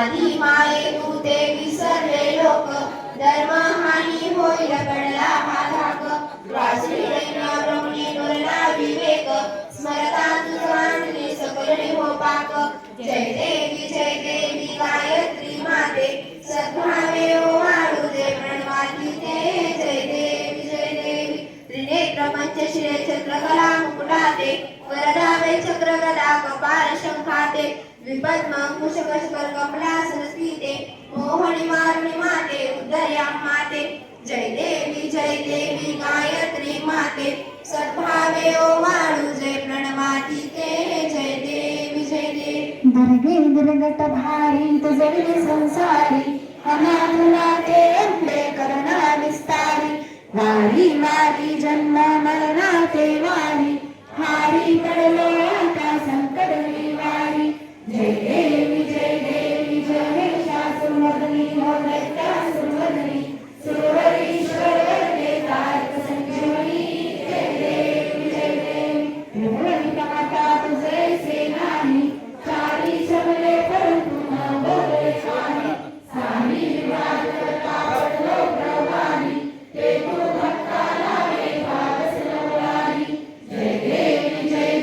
आधी माये तू ते विसरले लोक धर्महानी होईल पडला हा धाक वासरी ब्रह्मी नुरला विवेक स्मरता तुझे सकळी हो पाक जय देवी गायत्री माते सद्भावे ओ वाळू जे प्रणवाती ते जय देवी त्रिनेत्र पंचशिरे छत्रकला मुकुटाते वरदावे चक्र गदा कपाल शंखाते विपद्म कुशकशकर कमलासन स्थिते मोहनी मारुणी माते उदया माते जय देवी गायत्री माते सद्भावे ओ वाळू जे प्रणवाती ते जय देवी दुर्गे दुर्गट भारी तुझे संसारी अनाथनाथे अंबे करुणा विस्तारी वारी वारी जन्म मरणाते वारी हारी पडले आता संकट वारी जय देवी जय शासुमर्दनी हो दैत्यासुरमर्दनी सुरवरीश्वर वरदे तारक संजीवनी जय देवी त्रिभुवन माता तुझे सेनानी चारी शबले परंतु न बोले स्वामी स्वामी विवाद करता पडलो प्रवाही ते तू भक्ताला वे भावस नवलाही जय देवी जय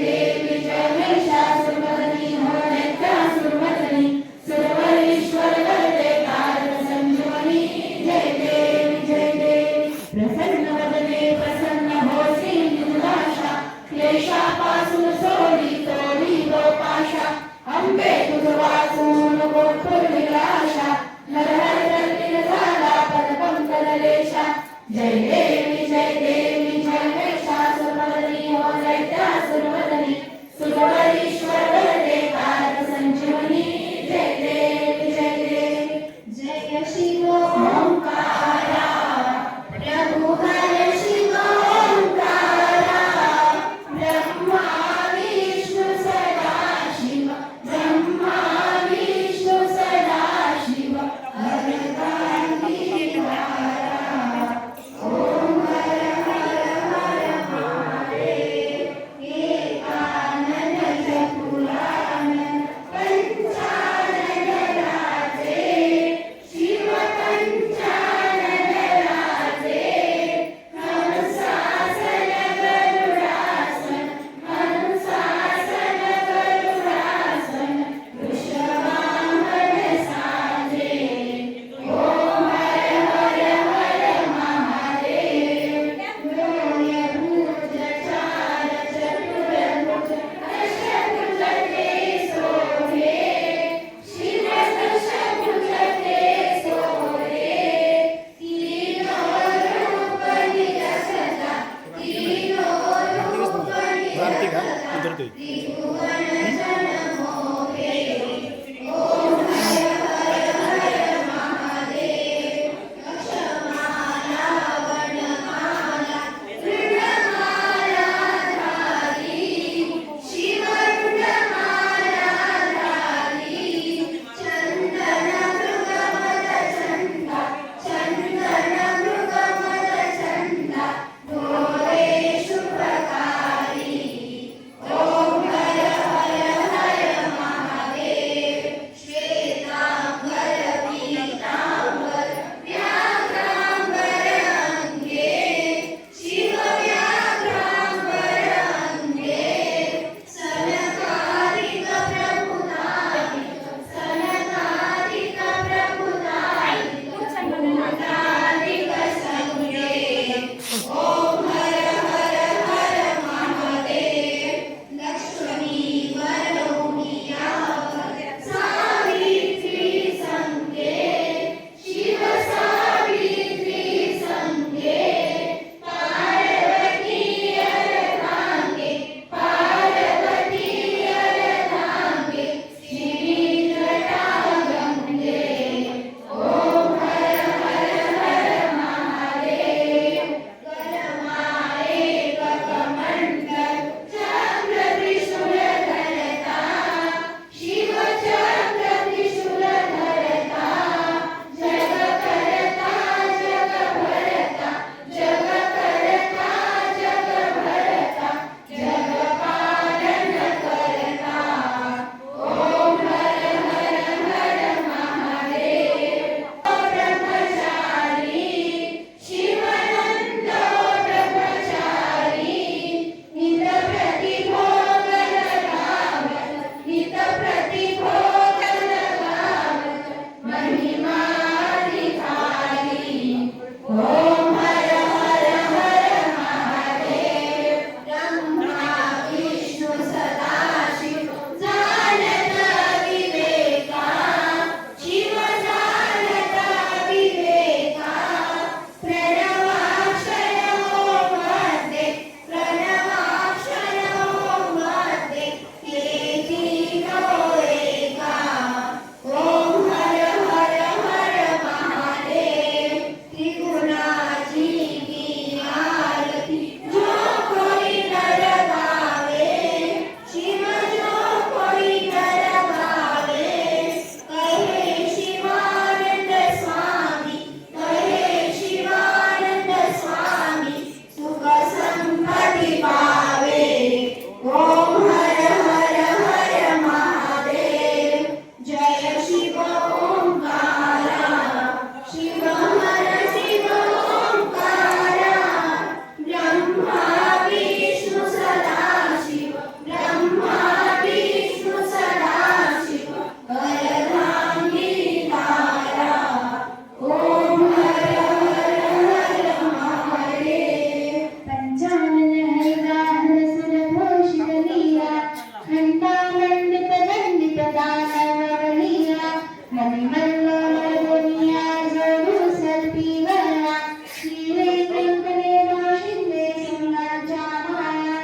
दानवनिया मणिमल्ल मर्दनिया जडू सल्पीवरला शिवे व्यंकटेश शिंदे सिंहाच्या माया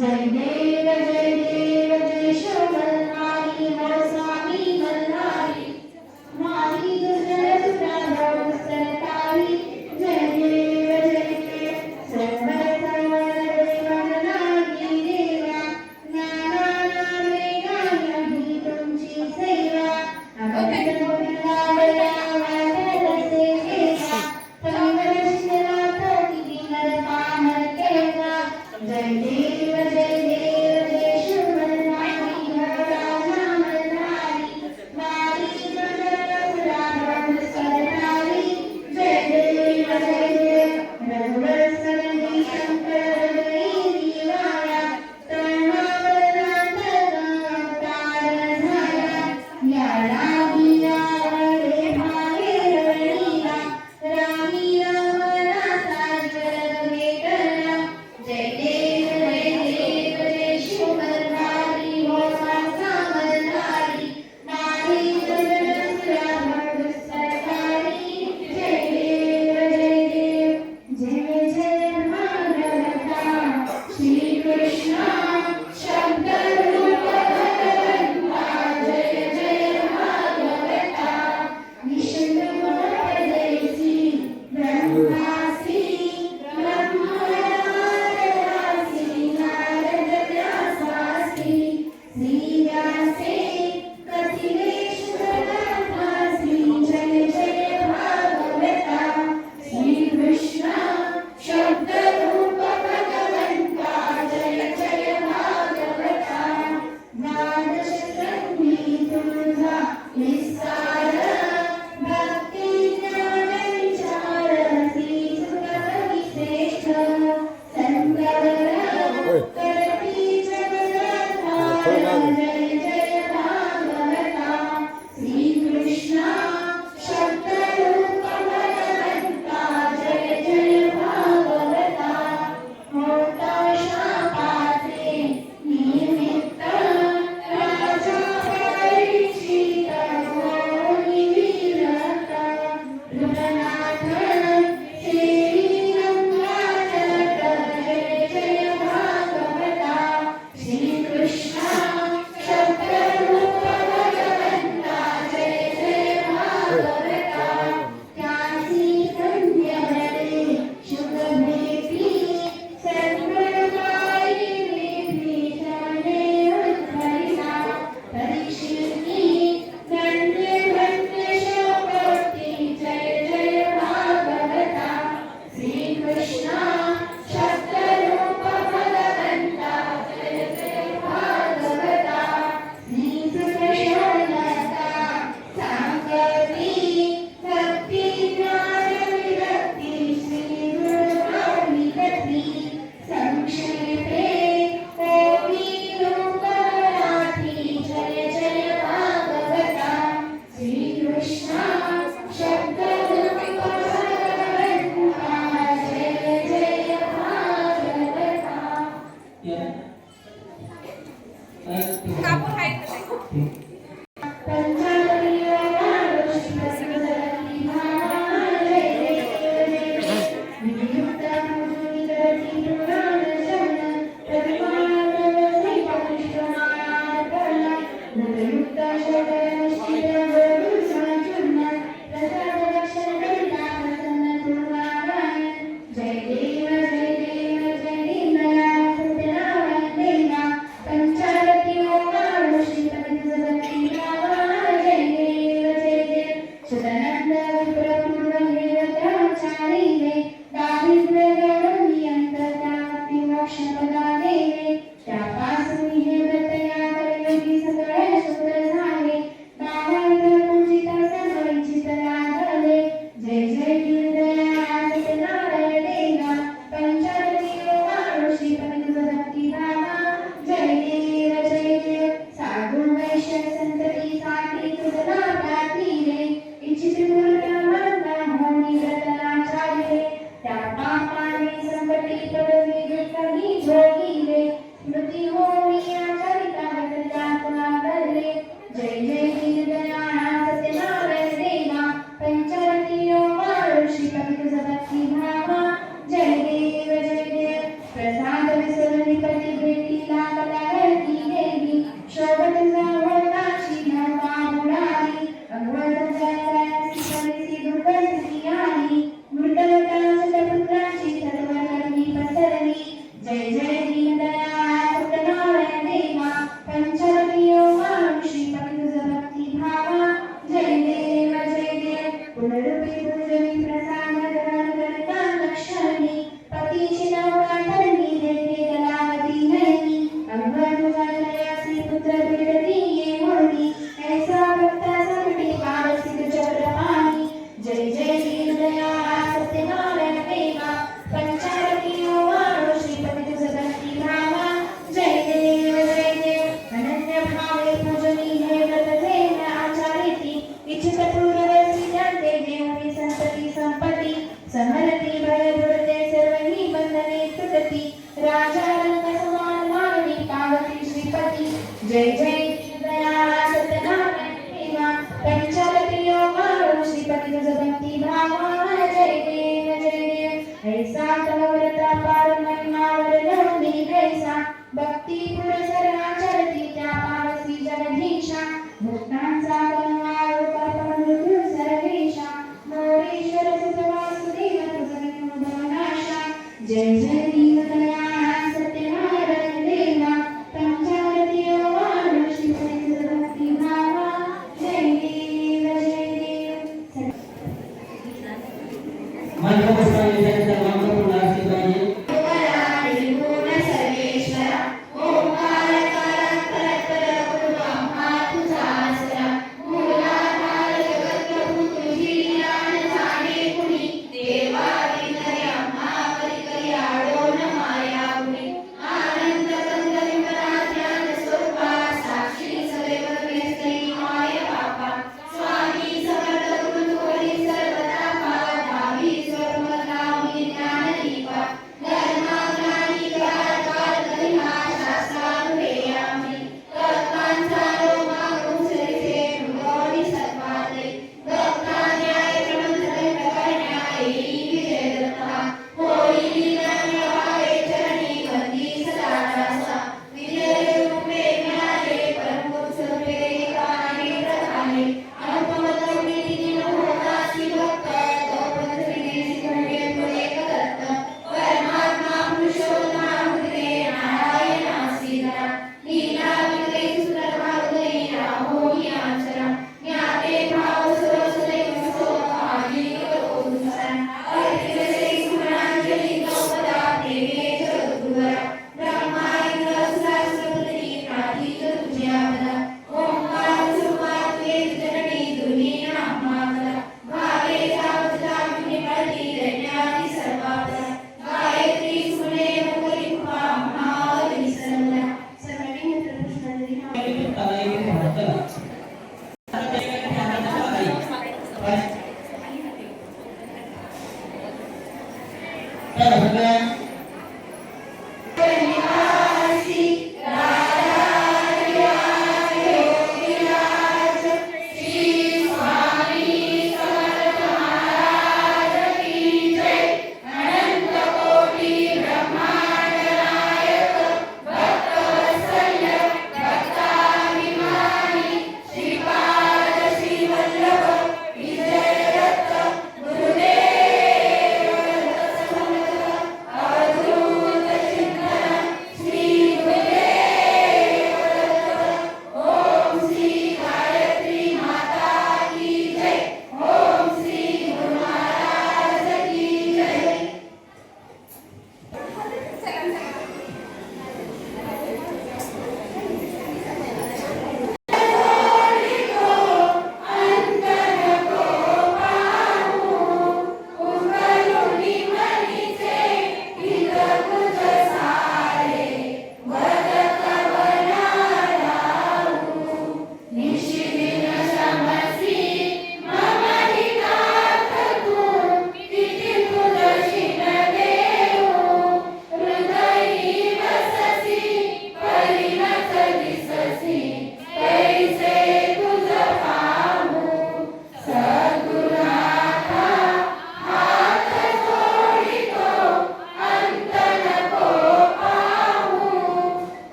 जय देव जय शिवमल्हारी हो स्वामी मल्हारी मारी दुर्जय सुराधो सरकारी जय देव सर्व देवांगी देवा नाना नामे गायी तुमची सेवा अगदी गोविंदावया वाटते केला पंगरशिला किती नरपामर केला जय देव जय शिवमल्हारी हो राजा मल्हारी मारी दुर्जय सुराधो सरकारी जय देव रघुवर सरदी शंकर दिवाया तळमावरनाथ अवतार झाला या रामिया रे भावे रळीला रामी रामनाथा जग वेगळा जय देव जय शिवमल्हारी हो साचा मल्हारी मारी दुर्जय सुराधो सरकारी जय देव जय जय भागवता श्री कृष्णा शब्द रूप भगवंता जय जय भागवता विष्णु पदेसी ब्रह्मासी ब्रह्मरासी नारद व्यासासी श्री व्यासे कथिलेश प्रदासी जय जय भागवता श्री कृष्णा शब्द रूप भगवंता जय जय भागवता द्वादश संधी तुझा विस्तार भक्ती ज्ञान विचार श्री सुखकवी श्रेष्ठ संतवर करती जगन्नाथ जय जय भागवता श्री कृष्णा शब्द रूप भगवंता जय जय भागवता होता शापाचे निमित्त राजा परीक्षित होई विरक्त रुद्रनाथ श्री रंगाचट जय जय भागवता श्री कृष्णा शब्द रूप भगवंता जय जय भागवता त्यासी पुण्य भरे शुभ भेटी सर्वकाई विभीषणे उद्धरिता परीक्षिती दंडे दंडे शोकोटी जय जय भागवता श्री कृष्णा शब्द रूप भगवंता जय जय भागवता श्री सुखशोणता सांगती भक्ती ज्ञान विरक्ती श्री गुरुवाणी गती संक्षेपे ओवी रूप मराठी जय जय भागवता श्री कृष्णा शब्द रूप भगवंता जय जय भागवता पंचारती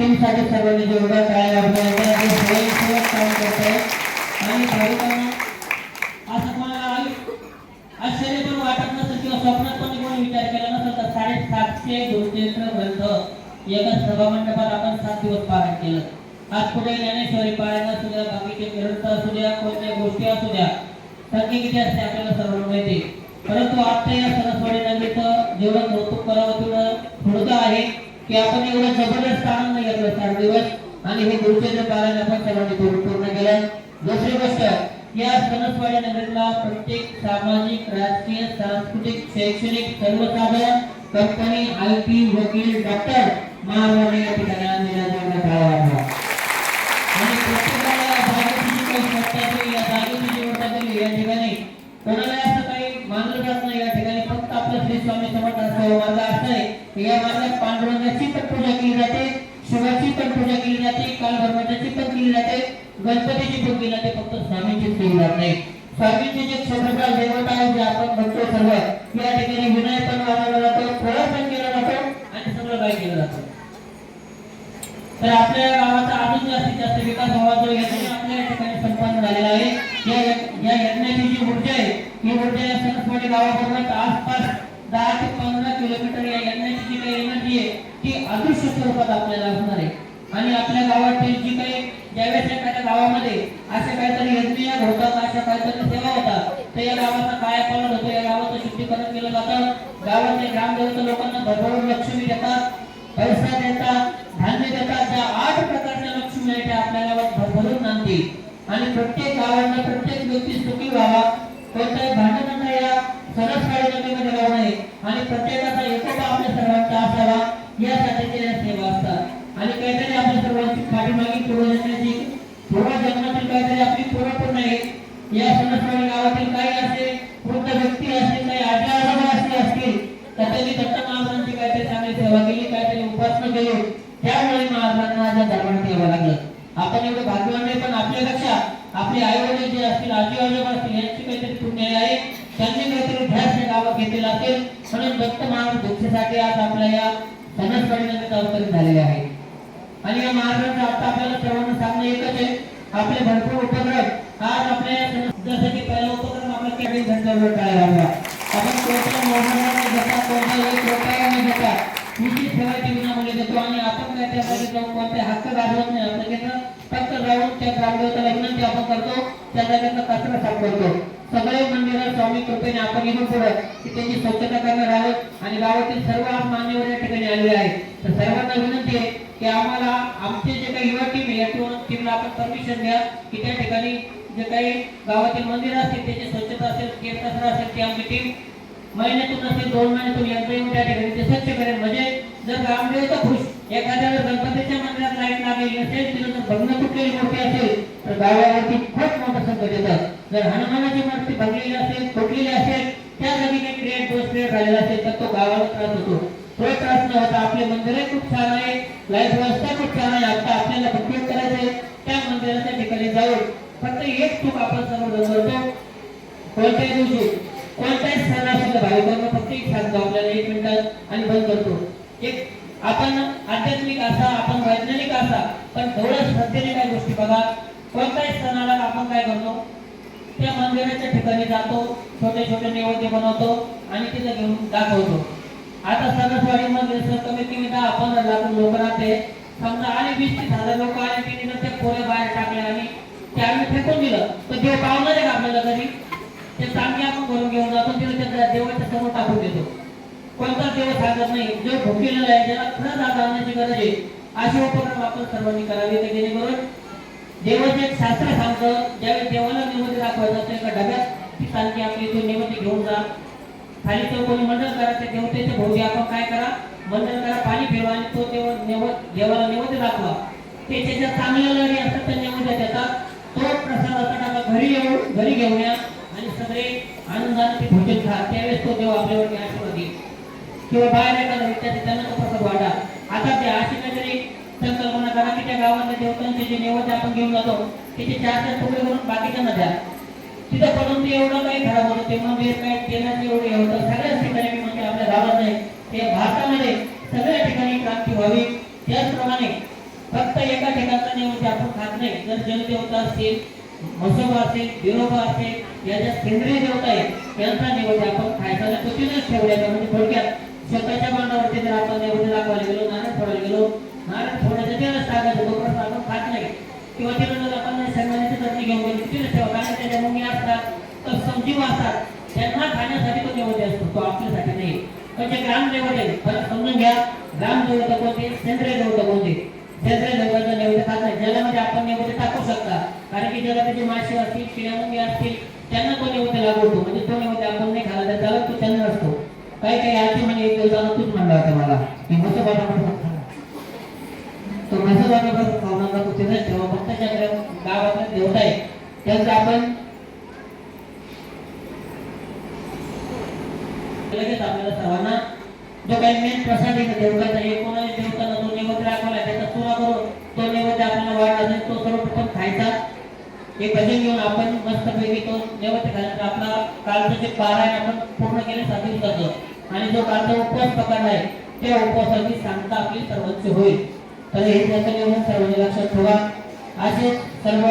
टीमसाठी सर्वांनी जोरदार टाळ्या वाजवायच्या. ते स्वयंसेवक काम करतायत आणि भाविकांना असं कोणाला आश्चर्य पण वाटत नसेल किंवा स्वप्नात पण कोणी विचार केला नसेल तर 750 गुरुचरित्र ग्रंथ एका सभामंडपात आपण 7 दिवस पारायण केलं. आज पुढे ज्ञानेश्वरी पारायण असू द्या, बाकीचे ग्रंथ असू द्या, कोणत्या गोष्टी असू द्या, संख्या किती असते आपल्याला सर्वांना माहिती. परंतु आजच्या या सरस्वती नगरीचं जेवढं कौतुक करावं तेवढं थोडं आहे की आपण एवढं जबरदस्त आनंद घेतला 4 दिवस आणि हे गुरुचरित्र पारायण आपण सर्वांनी पूर्ण केलं. दुसरी गोष्ट, या सणसवाडी नगरीला प्रत्येक सामाजिक, राजकीय, सांस्कृतिक, शैक्षणिक, सर्वसाधारण, कंपनी, IT, वकील, डॉक्टर, महाराणी या ठिकाणी आणलेल्या जागा आणि प्रत्येकाला जागेची जी काही सत्ता आहे, या जागेची जी वर्तणूक या ठिकाणी कोणाला असं काही मानलं जात नाही. या ठिकाणी फक्त आपलं श्री स्वामी समर्थ असा मार्ग असा आहे की या मार्गात पांडुरंगाची पण पूजा केली जाते, शिवाची पण पूजा केली जाते, कालभैरवाची पण केली जाते, गणपतीची पण केली जाते, फक्त स्वामींचीच केली जात नाही. स्वामींचे जे क्षेत्रफळ देवता आहे जे आपण बघतो सर्व, या ठिकाणी विनय पण वाढवला जातो, फळ पण केला जातो आणि सगळं काही केलं जातं. तर आपल्या गावाचा अजून जास्तीत जास्त विकास व्हावा जो यज्ञ आपल्या या ठिकाणी संपन्न झालेला आहे. या यज्ञाची जी ऊर्जा आहे ही ऊर्जा या सणसवाडी गावाबरोबर आसपास 10 ते 15 किलोमीटर या यज्ञाची जी काही एनर्जी आहे ती अदृश्य स्वरूपात आपल्याला असणार आहे. आणि आपल्या गावातील जी काही ज्यावेळेस एखाद्या गावामध्ये असे काहीतरी यज्ञ होतात, अशा काहीतरी सेवा होतात, तर या गावाचा कायापालट होतो, या गावाचं शुद्धीकरण केलं जातं. गावातले ग्रामदेवता लोकांना भरभरून लक्ष्मी देतात, पैसा देतात, धान्य देतात. ज्या 8 प्रकारच्या लक्ष्मी आहेत त्या आपल्या गावात भरभरून नांदतील आणि प्रत्येक गावाला प्रत्येक व्यक्ती सुखी व्हावा, कोणताही भांडण या सणसवाडी नगरीमध्ये राहू नये आणि प्रत्येकाचा एकोपा आपल्या सर्वांचा असावा यासाठी या सेवा असतात. आणि काहीतरी आपल्या सर्वांची पाठीमागे पूर्वजन्मातील काहीतरी आपली पूर्ण आहे. या सणसवाडी गावातील काही असे वृद्ध व्यक्ती असतील, काही आजी आजोबा असतील तर त्यांनी दत्त महाराजांची काहीतरी चांगली सेवा केली, काहीतरी उपासना केली, त्यामुळे महाराजांना आज दरबारात यावं लागलं. आपण एवढे भाग्यवान नाही, पण आपल्यापेक्षा आपले आई वडील जे असतील, आजी आजोबा असतील, यांची काहीतरी पुण्य आहे, त्यांनी काहीतरी ध्यास या गावात घेतलेला असेल म्हणून दत्त महाराज दीक्षेसाठी आज आपल्या या सणसवाडी नगरीत अवतरित झालेले आहे. आणि या महाराजांचा आता आपल्याला सर्वांना सांगणं एकच आहे, आपले भरपूर उपक्रम आज आपल्या जसं की पहिला उपक्रम आपला केवळ घंटावर काय राहिला, आपण कोणत्या मोबाईलला न घेता, कोणत्या 1 रुपया न घेता तुझी सेवा विनामूल्य देतो आणि आपण काय त्यामध्ये जाऊन कोणते हक्क गाजवत नाही. आपलं घेणं फक्त जाऊन त्या ग्रामदेवताला विनंती आपण करतो, त्या जागेचा कचरा साफ करतो. सगळे मंदिरं स्वामी कृपेने आपण इथून पुढे की त्यांची स्वच्छता करणार आहोत आणि गावातील सर्व मान्यवर या ठिकाणी आलेले आहेत. तर सर्वांना विनंती आहे की आम्हाला आमचे जे काही युवा टीम आहे या टीमला आपण परमिशन द्या की त्या ठिकाणी जे काही गावातील मंदिर असतील त्याची स्वच्छता असेल, केरकचरा असेल, ती आमची टीम महिन्यातून असेल 2 महिन्यातून एकदा येऊन त्या ठिकाणी ते स्वच्छ करेल. म्हणजे जर ग्रामदेवता खुश, एखाद्या गणपतीच्या मंदिरात लाईट लागलेली असेल, तिला जर भग्न तुटलेली मूर्ती असेल तर गावावरती खूप मोठं संकट येतं. जर हनुमानाची मूर्ती भगलेली असेल, तुटलेली असेल, त्या जागी काही दोष क्रिएट झालेला असेल तर तो गावाला त्रास होतो. तो त्रास न होता आपले मंदिरही खूप छान आहे, लाईट व्यवस्था खूप छान आहे. आता आपल्याला भक्ती करायचंय त्या मंदिराच्या ठिकाणी जाऊन फक्त एक चूक आपण सर्व करतो, कोणत्याही दिवशी कोणत्याही सण असेल भाविकांना फक्त एक सांगतो आपल्याला 1 मिनिटात आणि बंद करतो. एक आपण आध्यात्मिक असा, आपण वैज्ञानिक असा, पण थोडं श्रद्धेने काही गोष्टी बघा. कोणत्याही सणाला आपण काय करतो, त्या मंदिराच्या ठिकाणी जातो, छोटे छोटे नैवेद्य बनवतो आणि तिथे घेऊन दाखवतो. आता सणसवाडीमध्ये कमीत कमी 10-15 लाख लोक राहते, समजा आणि 20-30 हजार लोक आले की तिने ते पोरे बाहेर टाकले आणि ते आम्ही फेकून दिलं तर देव पावलं नाही का आपल्याला तरी ते चांगले आपण भरून घेऊन जातो, तिला त्या देवाच्या समोर टाकून देतो. कोणताच देव सांगत नाही, जो भुकेलेला आहे ज्याला खरंच आज आणण्याची गरज आहे असे उपक्रम आपण सर्वांनी करावे. तर जेणेकरून देवाचे एक शास्त्र सांगतं, ज्यावेळी देवाला नैवेद्य दाखवायचं तर एका डब्यात ती सांगते आपली तो नैवेद्य घेऊन जा, खाली चौकोनी मंडळ करा, त्या देवतेच्या भोवती आपण काय करा, मंडळ करा, पाणी फिरवा आणि तो देवाला नैवेद्य दाखवा. ते त्याच्या चांगल्या लहरी असतात त्या नैवेद्य देतात, तो प्रसाद असताना घरी घेऊन या आणि सगळे आनंदाने ते भोजन खा. त्यावेळेस तो देव आपल्यावरती आशीर्वाद देईल किंवा बाहेर एखादा विद्यार्थी त्यांना तो प्रसाद वाढा. आता ते अशी काहीतरी संकल्पना करा की त्या गावातल्या देवतांचे जे नैवेद्य आपण घेऊन जातो त्याचे 4-4 तुकडे करून बाकीच्यांना द्या. तिथं पडून ते एवढं काही खराब होतं, ते मंदिर काय तेलाचे एवढे होतं. सगळ्याच ठिकाणी आपल्या गावात नाही, ते भारतामध्ये सगळ्या ठिकाणी क्रांती व्हावी. त्याचप्रमाणे फक्त एका ठिकाणचा नैवेद्य आपण खात नाही. जर जलदेवता असतील, म्हसोबा असेल, बिरोबा असेल, या ज्या सेंद्रिय देवता आहेत त्यांचा नैवेद्य आपण खायचा नाही, तो तिथेच ठेवलेला. म्हणजे थोडक्यात स्वतःच्या बांधावरती जर आपण नैवेद्य दाखवायला गेलो, नारळ फोडायला गेलो, नारळ फोडायचं तेच टाकायचं, तोपर्यंत आपण खात नाही. किंवा तिथं जर आपण शेंगदाण्याची चटणी घेऊन गेली तिथेच ठेवा, कारण त्याच्या मुंगी असतात, तर सजीव असतात, त्यांना खाण्यासाठी तो नैवेद्य असतो, तो आपल्यासाठी नाही. पण जे ग्रामदैवत आहे, फरक समजून घ्या. ग्रामदैवता कोणते, सेंद्रिय देवता कोणते. सेंद्रिय देवताचा नैवेद्य खात नाही. जलामध्ये आपण नैवेद्य टाकू शकता, कारण की जगात जे मासे असतील, किड्या मुंगी असतील, त्यांना तो नैवेद्य लागतो. म्हणजे तो नैवेद्य आपण नाही खाला तर त्याला तो त्यांना असतो. काही काही आजी म्हणे एक दिवसाला तूच म्हणला होता मला की मसोबाला तो मसोबाला खाऊ नका, तो तिथेच ठेवा. फक्त त्याच्या गावातला देवता आहे त्यांचं आपण लगेच आपल्याला सर्वांना जो काही मेन प्रसाद आहे देवताचा, एकोणास देवताला तो नैवेद्य दाखवला, त्याचा चुरा करून तो नैवेद्य आपल्याला वाढला जाईल, तो सर्वप्रथम खायचा. एक भजन घेऊन आपण मस्तपैकी तो नैवेद्य खायचा. आपला कालचं जे पारायण आपण पूर्ण केले 7 दिवसाचं, आणि जो कालचा उपवास पकडला आहे त्या उपवासाची सांगता आपली सर्वांची होईल. तर हे त्याचं नियम सर्वांनी लक्षात ठेवा. असे सर्व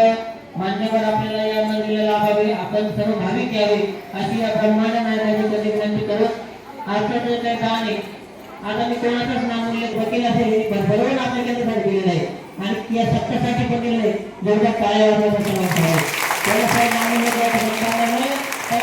मान्यवर आपल्याला या मंदिराला लाभावे, आपण सर्व भाविक यावे अशी या ब्रह्मांड नायकाची विनंती करू. आजचं जे काही गाण आहे, आता मी कोणाचाच नाम उल्लेख वकील असेल बरोबर आपल्या केंद्रासाठी दिलेलं आहे, आणि या सत्तेसाठी पण दिलेलं आहे. जेवढ्या काळ्या वाजवायचं आहे त्याला काही नाम उल्लेख करायला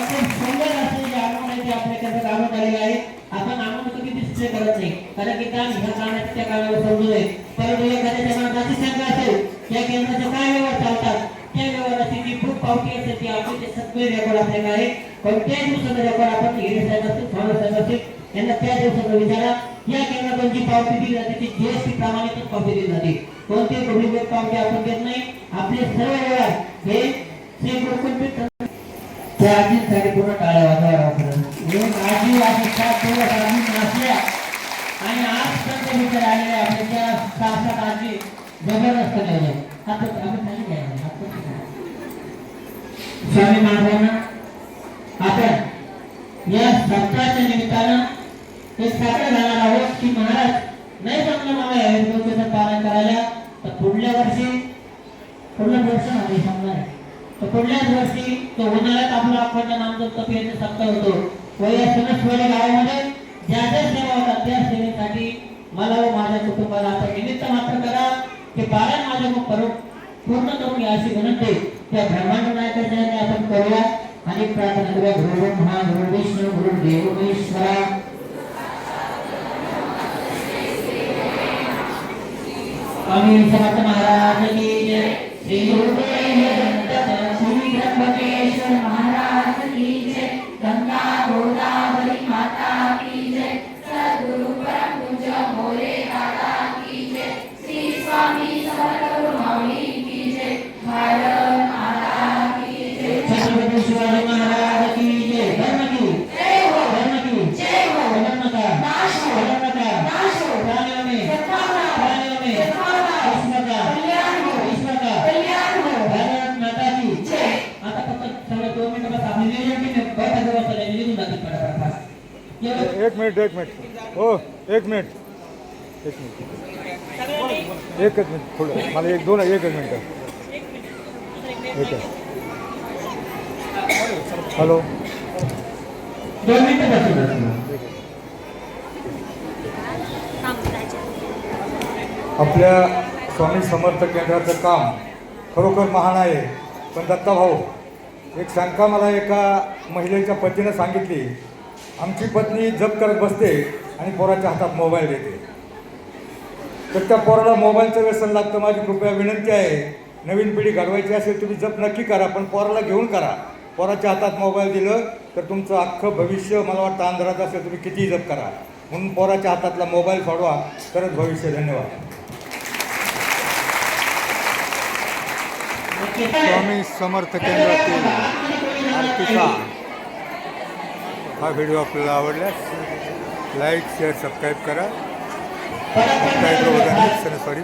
खूप सुंदर असे जे आगमन आहे ते आपल्या केंद्रात आगमन झालेले आहे. आपण आगमन कधी दिसते करत नाही, कारण की काम ह्या कामाच्या त्या कामावर समजू नये. परंतु एखाद्याच्या मनात अशी शंका असेल या केंद्राचे काय व्यवहार चालतात, त्या व्यवहाराची जी खूप पावती असते ती आपले ते सगळे रेकॉर्ड आपल्याकडे आहे. कोणत्याही दिवसाचं रेकॉर्ड आपण हिरे साहेब असतील, स्वामी साहेब असतील, यांना त्या दिवसाचा विचारा. या केंद्रातून जी पावती दिली जाते ती जीएसटी प्रमाणितच पावती दिली जाते. कोणतीही डुप्लिकेट पावती आपण देत नाही. आपले सर्व व्यवहार हे श्री गुरुकुलपीठ त्या आजींसाठी पूर्ण टाळ्या वाजवा. आजी अशी 7 दिवस आजी नसल्या आणि आज त्यांचे विचार आलेले आपल्या 6-7 आजी जबरदस्त नाही. आता आम्ही सांगितलं स्वामी महाराजांना आपण या सप्ताहाच्या निमित्तानं एक साखर घालणार आहोत की महाराज नाही जमलं मला या वेळेचं पालन करायला, तर पुढल्या वर्षी पूर्ण वर्ष आधी सांगणार, तर पुढल्याच वर्षी तो उन्हाळ्यात आपला अखंड नामजप तपीचा सप्ताह होतो. व या सणसवाडी गावामध्ये ज्या ज्या सेवा होतात त्या सेवेसाठी मला व माझ्या कुटुंबाला आता निमित्त मात्र करा की पालन माझ्या पूर्ण करून घ्या अशी विनंती त्या ब्रह्मांड नायकाच्या आपण करूया. आणि प्रार्थना करूया. गुरु ब्रह्मा गुरु विष्णू गुरु देव महेश्वरा. स्वामी समर्थ महाराज की जय. श्री गुरुदेव दत्त श्री त्र्यंबकेश्वर महाराज की जय. गंगा गोदावरी माता की जय. सद्गुरु परम पूज्य मोरे दादा की जय. श्री स्वामी समर्थ माऊली की जय. भारत माता की जय. छत्रपती शिवाजी महाराज की जय. धर्म की जय हो. धर्म की जय हो. धर्म का नाश हो. धर्म का नाश हो. प्राणियों में सद्भावना. प्राणियों में सद्भावना. ईश्वर का कल्याण हो. ईश्वर का कल्याण हो. भारत माता की जय. आता फक्त सगळे 2 मिनिटं बस आपली नियोजन की बैठक व्यवस्था निघून जातील फटाफट. एक मिनिट हो, एक मिनिट एकच मिनिट थोडं मला एकच मिनिट हॅलो 2 मिनिटं बसून आपल्या स्वामी समर्थ केंद्राचं काम खरोखर महान आहे. पण दत्ता भाऊ, एक शंका मला एका महिलेच्या पतीनं सांगितली. आमची पत्नी जप करत बसते आणि पोराच्या हातात मोबाईल देते, तर त्या पोराला मोबाईलचं व्यसन लागतं. माझी कृपया विनंती आहे, नवीन पिढी घडवायची असेल तुम्ही जप नक्की करा, पण पोराला घेऊन करा. पोराच्या हातात मोबाईल दिलं तर तुमचं अख्खं भविष्य मला वाटतं अंधारात असेल. तुम्ही कितीही जप करा, म्हणून पोराच्या हातातला मोबाईल सोडवा, तरच भविष्य. धन्यवाद. स्वामी समर्थ केंद्रातील आरतीचा हा व्हिडिओ आपल्याला आवडल्यास लाईक शेअर सबस्क्राईब करा. सॉरी